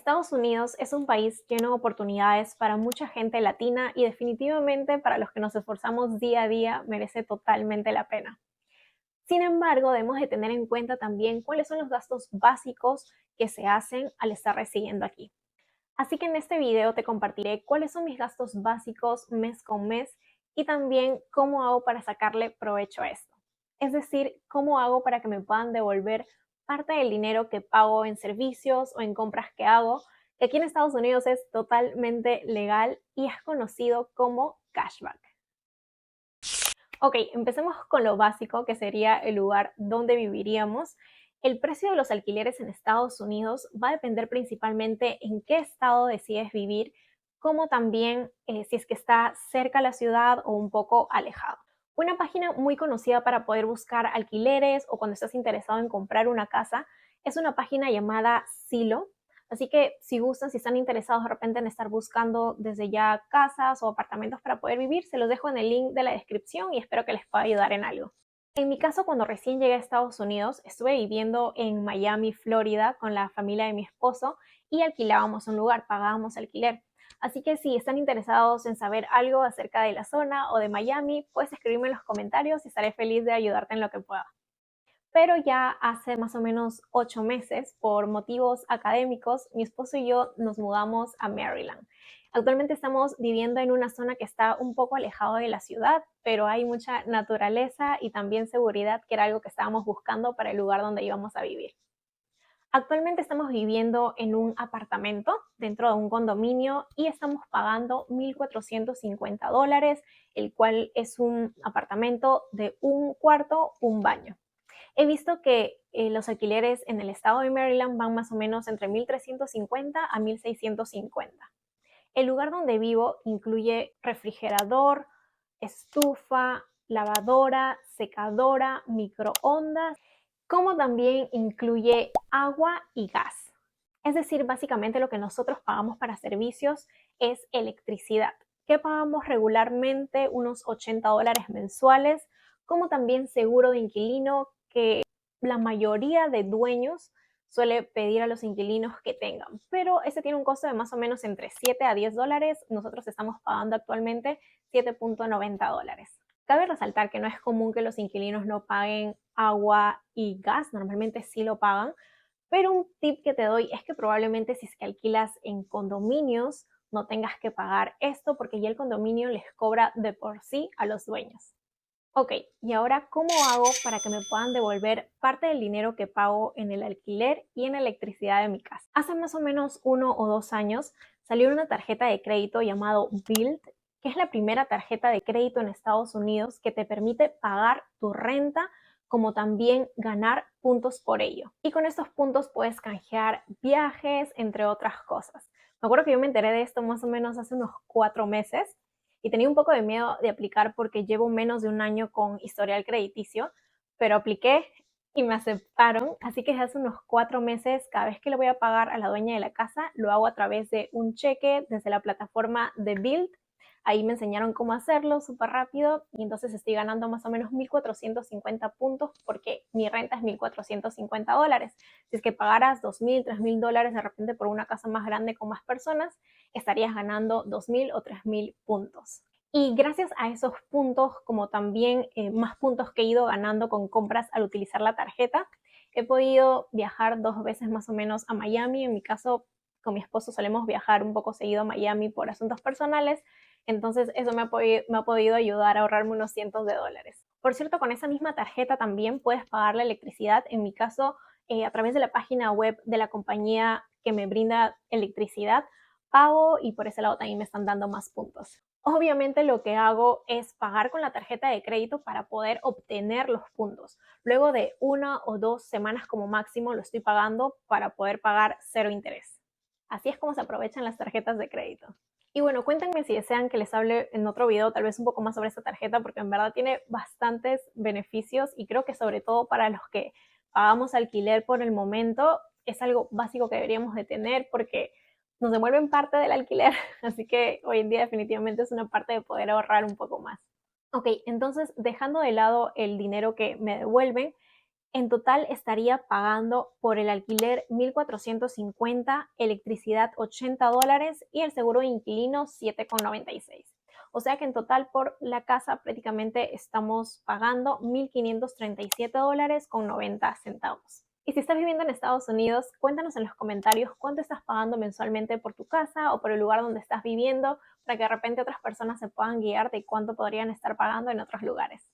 Estados Unidos es un país lleno de oportunidades para mucha gente latina y definitivamente para los que nos esforzamos día a día merece totalmente la pena. Sin embargo, debemos de tener en cuenta también cuáles son los gastos básicos que se hacen al estar residiendo aquí. Así que en este video te compartiré cuáles son mis gastos básicos mes con mes y también cómo hago para sacarle provecho a esto. Es decir, cómo hago para que me puedan devolver parte del dinero que pago en servicios o en compras que hago, que aquí en Estados Unidos es totalmente legal y es conocido como cashback. Ok, empecemos con lo básico, que sería el lugar donde viviríamos. El precio de los alquileres en Estados Unidos va a depender principalmente en qué estado decides vivir, como también si es que está cerca a la ciudad o un poco alejado. Una página muy conocida para poder buscar alquileres o cuando estás interesado en comprar una casa es una página llamada Zillow. Así que si gustan, si están interesados de repente en estar buscando desde ya casas o apartamentos para poder vivir, se los dejo en el link de la descripción y espero que les pueda ayudar en algo. En mi caso, cuando recién llegué a Estados Unidos, estuve viviendo en Miami, Florida, con la familia de mi esposo y alquilábamos un lugar, pagábamos alquiler. Así que si están interesados en saber algo acerca de la zona o de Miami, puedes escribirme en los comentarios y estaré feliz de ayudarte en lo que pueda. Pero ya hace más o menos 8 meses, por motivos académicos, mi esposo y yo nos mudamos a Maryland. Actualmente estamos viviendo en una zona que está un poco alejado de la ciudad, pero hay mucha naturaleza y también seguridad, que era algo que estábamos buscando para el lugar donde íbamos a vivir. Actualmente estamos viviendo en un apartamento dentro de un condominio y estamos pagando $1,450, el cual es un apartamento de un cuarto, un baño. He visto que los alquileres en el estado de Maryland van más o menos entre 1,350 a 1,650. El lugar donde vivo incluye refrigerador, estufa, lavadora, secadora, microondas, como también incluye agua y gas. Es decir, básicamente lo que nosotros pagamos para servicios es electricidad, que pagamos regularmente unos $80 mensuales, como también seguro de inquilino, que la mayoría de dueños suele pedir a los inquilinos que tengan, pero ese tiene un costo de más o menos entre $7 a $10. Nosotros estamos pagando actualmente $7.90. Cabe resaltar que no es común que los inquilinos no paguen agua y gas, normalmente sí lo pagan, pero un tip que te doy es que probablemente si es que alquilas en condominios no tengas que pagar esto porque ya el condominio les cobra de por sí a los dueños. Ok, y ahora, ¿cómo hago para que me puedan devolver parte del dinero que pago en el alquiler y en electricidad de mi casa? Hace más o menos 1 o 2 años salió una tarjeta de crédito llamado Bilt, que es la primera tarjeta de crédito en Estados Unidos que te permite pagar tu renta como también ganar puntos por ello. Y con estos puntos puedes canjear viajes, entre otras cosas. Me acuerdo que yo me enteré de esto más o menos hace unos 4 meses y tenía un poco de miedo de aplicar porque llevo menos de un año con historial crediticio, pero apliqué y me aceptaron, así que desde hace unos 4 meses, cada vez que le voy a pagar a la dueña de la casa, lo hago a través de un cheque desde la plataforma de Build. Ahí me enseñaron cómo hacerlo súper rápido y entonces estoy ganando más o menos 1,450 puntos porque mi renta es $1,450. Si es que pagaras 2,000, $3,000 de repente por una casa más grande con más personas, estarías ganando 2,000 o 3,000 puntos. Y gracias a esos puntos, como también más puntos que he ido ganando con compras al utilizar la tarjeta, he podido viajar 2 veces más o menos a Miami. En mi caso, con mi esposo solemos viajar un poco seguido a Miami por asuntos personales, entonces eso me ha podido ayudar a ahorrarme unos cientos de dólares. Por cierto, con esa misma tarjeta también puedes pagar la electricidad. En mi caso, a través de la página web de la compañía que me brinda electricidad, pago y por ese lado también me están dando más puntos. Obviamente lo que hago es pagar con la tarjeta de crédito para poder obtener los puntos. Luego de 1 o 2 semanas como máximo lo estoy pagando para poder pagar cero interés. Así es como se aprovechan las tarjetas de crédito. Y bueno, cuéntenme si desean que les hable en otro video tal vez un poco más sobre esta tarjeta porque en verdad tiene bastantes beneficios y creo que sobre todo para los que pagamos alquiler por el momento es algo básico que deberíamos de tener porque nos devuelven parte del alquiler, así que hoy en día definitivamente es una parte de poder ahorrar un poco más. Ok, entonces dejando de lado el dinero que me devuelven, En total estaría pagando por el alquiler 1.450, electricidad $80 y el seguro de inquilino 7,96. O sea que en total por la casa prácticamente estamos pagando $1.537,90. Y si estás viviendo en Estados Unidos, cuéntanos en los comentarios cuánto estás pagando mensualmente por tu casa o por el lugar donde estás viviendo, para que de repente otras personas se puedan guiar de cuánto podrían estar pagando en otros lugares.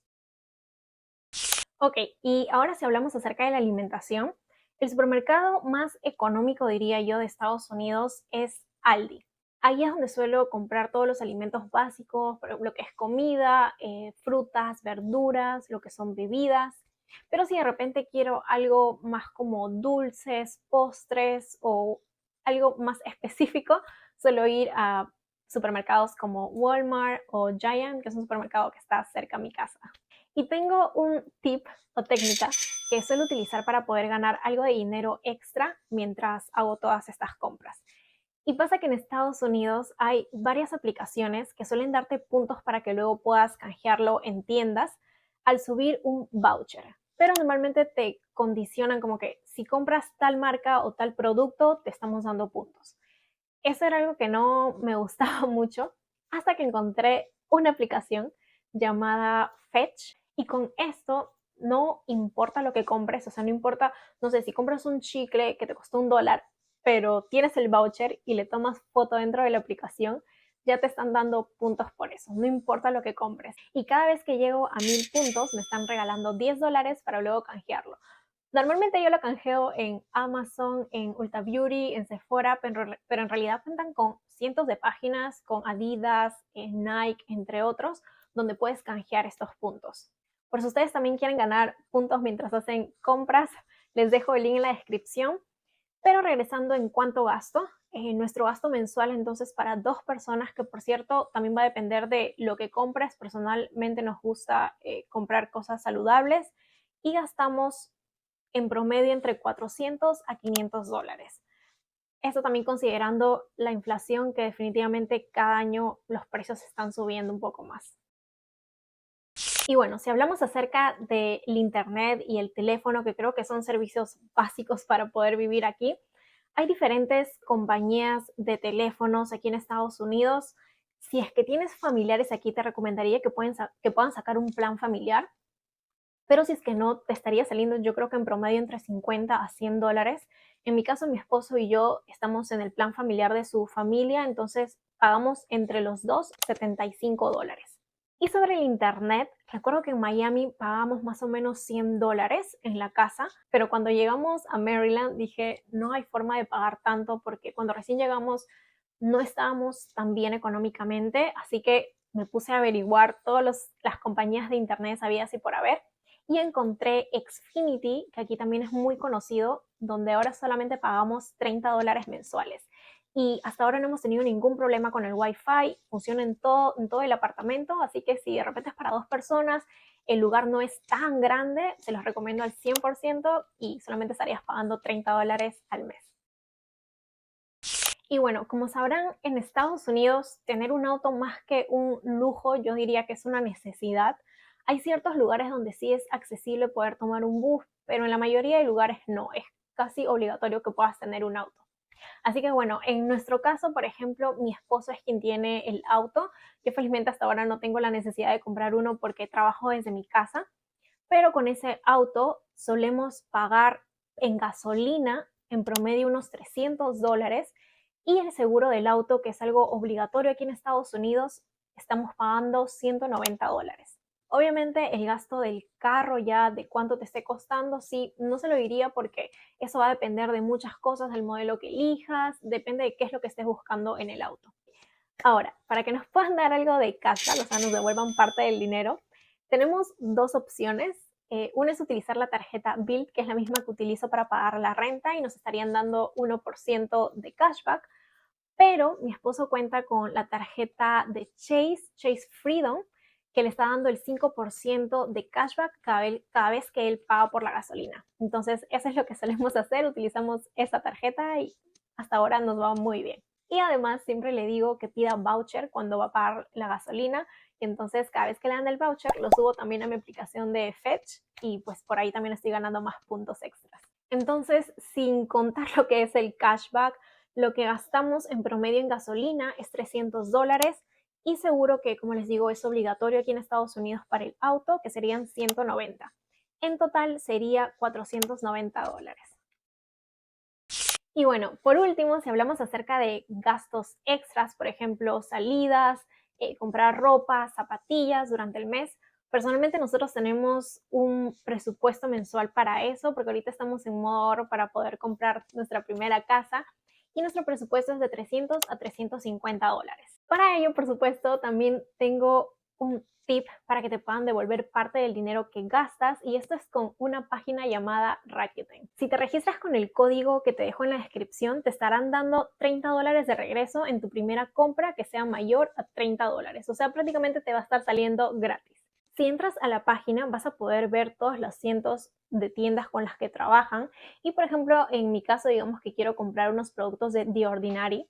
Ok, y ahora si hablamos acerca de la alimentación, el supermercado más económico, diría yo, de Estados Unidos es Aldi. Ahí es donde suelo comprar todos los alimentos básicos, lo que es comida, frutas, verduras, lo que son bebidas. Pero si de repente quiero algo más como dulces, postres o algo más específico, suelo ir a supermercados como Walmart o Giant, que es un supermercado que está cerca a mi casa. Y tengo un tip o técnica que suelo utilizar para poder ganar algo de dinero extra mientras hago todas estas compras. Y pasa que en Estados Unidos hay varias aplicaciones que suelen darte puntos para que luego puedas canjearlo en tiendas al subir un voucher. Pero normalmente te condicionan como que si compras tal marca o tal producto, te estamos dando puntos. Eso era algo que no me gustaba mucho hasta que encontré una aplicación llamada Fetch, y con esto no importa lo que compres, o sea, no importa, no sé, si compras un chicle que te costó $1, pero tienes el voucher y le tomas foto dentro de la aplicación, ya te están dando puntos por eso, no importa lo que compres. Y cada vez que llego a 1.000 puntos, me están regalando $10 para luego canjearlo. Normalmente yo lo canjeo en Amazon, en Ulta Beauty, en Sephora, pero en realidad cuentan con cientos de páginas, con Adidas, Nike, entre otros, donde puedes canjear estos puntos. Por si ustedes también quieren ganar puntos mientras hacen compras, les dejo el link en la descripción. Pero regresando en cuánto gasto, nuestro gasto mensual entonces para dos personas, que por cierto también va a depender de lo que compres. Personalmente nos gusta comprar cosas saludables y gastamos en promedio entre $400 a $500. Esto también considerando la inflación, que definitivamente cada año los precios están subiendo un poco más. Y bueno, si hablamos acerca del internet y el teléfono, que creo que son servicios básicos para poder vivir aquí, hay diferentes compañías de teléfonos aquí en Estados Unidos. Si es que tienes familiares aquí, te recomendaría que puedan sacar un plan familiar. Pero si es que no, te estaría saliendo yo creo que en promedio entre $50 a $100. En mi caso, mi esposo y yo estamos en el plan familiar de su familia, entonces pagamos entre los dos $75. Y sobre el internet, recuerdo que en Miami pagábamos más o menos $100 en la casa, pero cuando llegamos a Maryland dije, no hay forma de pagar tanto, porque cuando recién llegamos no estábamos tan bien económicamente, así que me puse a averiguar todas las compañías de internet habidas y por haber, y encontré Xfinity, que aquí también es muy conocido, donde ahora solamente pagamos $30 mensuales. Y hasta ahora no hemos tenido ningún problema con el Wi-Fi, funciona en todo el apartamento, así que si de repente es para dos personas, el lugar no es tan grande, se los recomiendo al 100% y solamente estarías pagando $30 al mes. Y bueno, como sabrán, en Estados Unidos tener un auto más que un lujo, yo diría que es una necesidad. Hay ciertos lugares donde sí es accesible poder tomar un bus, pero en la mayoría de lugares no, es casi obligatorio que puedas tener un auto. Así que bueno, en nuestro caso, por ejemplo, mi esposo es quien tiene el auto. Yo felizmente hasta ahora no tengo la necesidad de comprar uno porque trabajo desde mi casa, pero con ese auto solemos pagar en gasolina en promedio unos $300, y el seguro del auto, que es algo obligatorio aquí en Estados Unidos, estamos pagando $190. Obviamente el gasto del carro, ya de cuánto te esté costando, sí, no se lo diría porque eso va a depender de muchas cosas, del modelo que elijas, depende de qué es lo que estés buscando en el auto. Ahora, para que nos puedan dar algo de cashback, o sea, nos devuelvan parte del dinero, tenemos dos opciones. Una es utilizar la tarjeta Bilt, que es la misma que utilizo para pagar la renta, y nos estarían dando 1% de cashback. Pero mi esposo cuenta con la tarjeta de Chase Freedom, que le está dando el 5% de cashback cada vez que él paga por la gasolina. Entonces, eso es lo que solemos hacer, utilizamos esa tarjeta y hasta ahora nos va muy bien. Y además siempre le digo que pida voucher cuando va a pagar la gasolina. Y entonces cada vez que le dan el voucher lo subo también a mi aplicación de Fetch y pues por ahí también estoy ganando más puntos extras. Entonces, sin contar lo que es el cashback, lo que gastamos en promedio en gasolina es $300 y seguro que, como les digo, es obligatorio aquí en Estados Unidos para el auto, que serían 190. En total sería $490. Y bueno, por último, si hablamos acerca de gastos extras, por ejemplo, salidas, comprar ropa, zapatillas durante el mes, personalmente nosotros tenemos un presupuesto mensual para eso, porque ahorita estamos en modo ahorro para poder comprar nuestra primera casa y nuestro presupuesto es de $300 a $350. Para ello, por supuesto, también tengo un tip para que te puedan devolver parte del dinero que gastas y esto es con una página llamada Rakuten. Si te registras con el código que te dejo en la descripción, te estarán dando $30 de regreso en tu primera compra que sea mayor a $30. O sea, prácticamente te va a estar saliendo gratis. Si entras a la página vas a poder ver todos los cientos de tiendas con las que trabajan y por ejemplo en mi caso digamos que quiero comprar unos productos de The Ordinary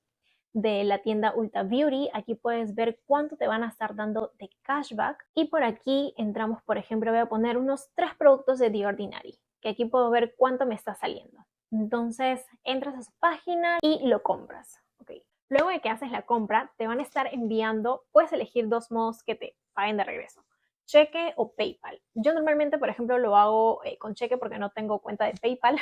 de la tienda Ulta Beauty. Aquí puedes ver cuánto te van a estar dando de cashback. Y por aquí entramos, por ejemplo, voy a poner unos 3 productos de The Ordinary, que aquí puedo ver cuánto me está saliendo. Entonces entras a su página y lo compras. Okay. Luego de que haces la compra, te van a estar enviando, puedes elegir dos modos que te paguen de regreso. Cheque o PayPal. Yo normalmente, por ejemplo, lo hago con cheque porque no tengo cuenta de PayPal.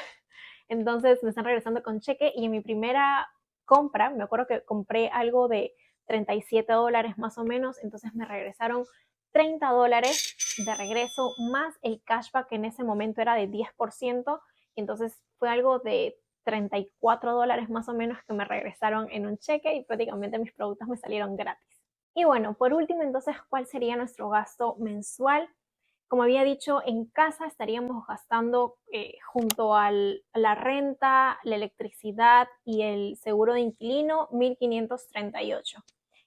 Entonces me están regresando con cheque y en mi primera compra, me acuerdo que compré algo de $37 más o menos, entonces me regresaron $30 de regreso más el cashback que en ese momento era de 10%, y entonces fue algo de $34 más o menos que me regresaron en un cheque y prácticamente mis productos me salieron gratis. Y bueno, por último, entonces, ¿cuál sería nuestro gasto mensual? Como había dicho, en casa estaríamos gastando junto a la renta, la electricidad y el seguro de inquilino $1,538.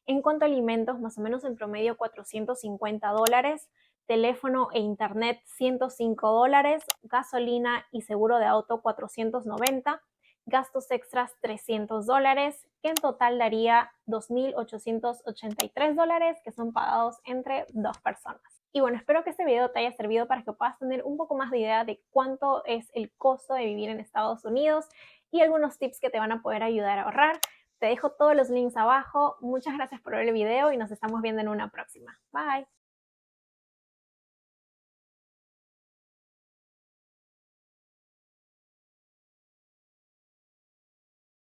En cuanto a alimentos, más o menos en promedio $450, teléfono e internet $105, gasolina y seguro de auto $490, gastos extras $300, que en total daría $2,883 que son pagados entre dos personas. Y bueno, espero que este video te haya servido para que puedas tener un poco más de idea de cuánto es el costo de vivir en Estados Unidos y algunos tips que te van a poder ayudar a ahorrar. Te dejo todos los links abajo. Muchas gracias por ver el video y nos estamos viendo en una próxima. Bye.